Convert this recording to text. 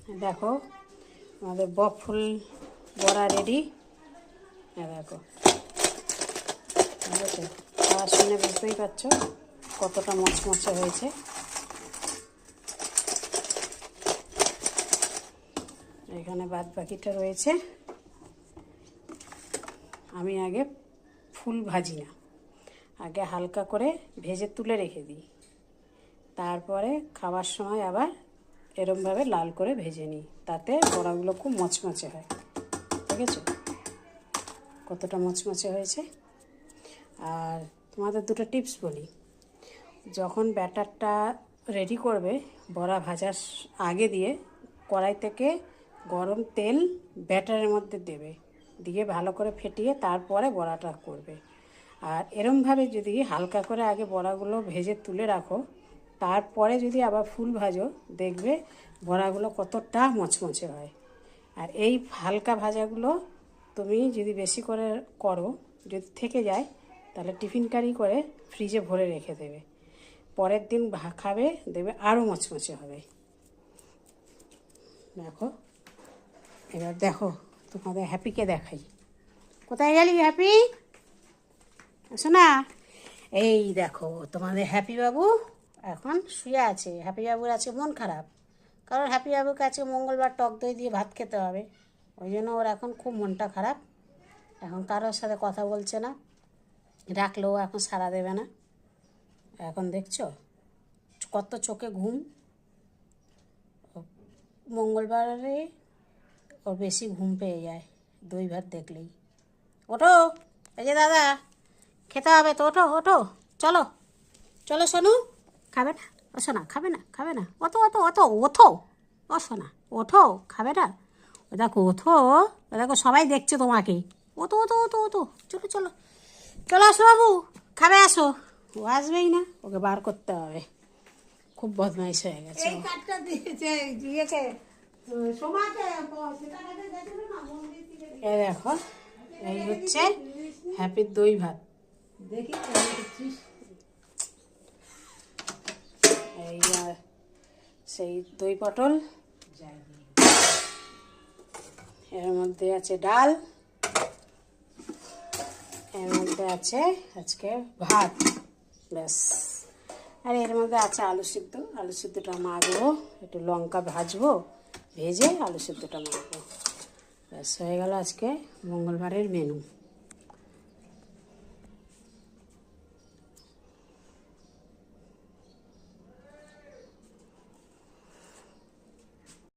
দেখো আমাদের বক ফুল বড়া রেডি। দেখো খাওয়ার শুনে বুঝতেই পারছো কতটা মচমচে হয়েছে। এখানে বাদ বাকিটা রয়েছে। আমি আগে ফুল ভাজি না, আগে হালকা করে ভেজে তুলে রেখে দিই, তারপরে খাওয়ার সময় আবার এরমভাবে লাল করে ভেজে নিই, তাতে বড়াগুলো খুব মচমচে হয়। ঠিক আছে, কতটা মচমচে হয়েছে। আর তোমাদের দুটো টিপস বলি, যখন ব্যাটারটা রেডি করবে বড়া ভাজার আগে দিয়ে কড়াই থেকে গরম তেল ব্যাটারের মধ্যে দেবে, দিয়ে ভালো করে ফেটিয়ে তারপরে বড়াটা করবে। আর এরমভাবে যদি হালকা করে আগে বড়াগুলো ভেজে তুলে রাখো, তারপরে যদি আবার ফুল ভাজো, দেখবে বড়াগুলো কতটা মচমচে হয়। আর এই হালকা ভাজাগুলো তুমি যদি বেশি করে করো, যদি থেকে যায় তাহলে টিফিন কারি করে ফ্রিজে ভরে রেখে দেবে, পরের দিন খাবে দেখবে আরও মচমচে হবে। দেখো এবার দেখো তোমাদের হ্যাপিকে দেখাই। কোথায় গেলি হ্যাপি? আসো না। এই দেখো তোমাদের হ্যাপি বাবু এখন শুয়ে আছে। হ্যাপি বাবুর আছে মন খারাপ, কারণ হ্যাপি বাবুর কাছে মঙ্গলবার টক দই দিয়ে ভাত খেতে হবে, ওই জন্য ওর এখন খুব মনটা খারাপ। এখন কারোর সাথে কথা বলছে না, ডাকলেও এখন সাড়া দেবে না। এখন দেখছো কত চোখে ঘুম। মঙ্গলবারে ওর বেশি ঘুম পেয়ে যায় দই ভাত দেখলেই। ওঠো, এই যে দাদা খেতে হবে তো, ওঠো ওঠো, চলো চলো শোনো। খাবে না? ও শোনা খাবে না, খাবে না। অতো অতো অতো ওঠো, ও শোনা ওঠো, খাবে না? ও দেখো ওঠো, ও দেখো সবাই দেখছে তোমাকে। ওতো ওতো ওতো ওতো, চলো চলো চলো, আসো বাবু খাবে, আসো। ও আসবেই না, ওকে বার করতে হবে, খুব বদমাইশ হয়ে গেছে। এই দেখো এই হচ্ছে হ্যাপির দই ভাত। এই সেই দই পটল, এর মধ্যে আছে ডাল, এর মধ্যে আছে আজকে ভাত, ব্যাস। আর এর মধ্যে আছে আলু সিদ্ধ। আলু সিদ্ধটা মাখবো, একটু লঙ্কা ভাজবো, ভেজে আলু সিদ্ধটা মাখবো, ব্যাস হয়ে গেল আজকে মঙ্গলবারের মেনু।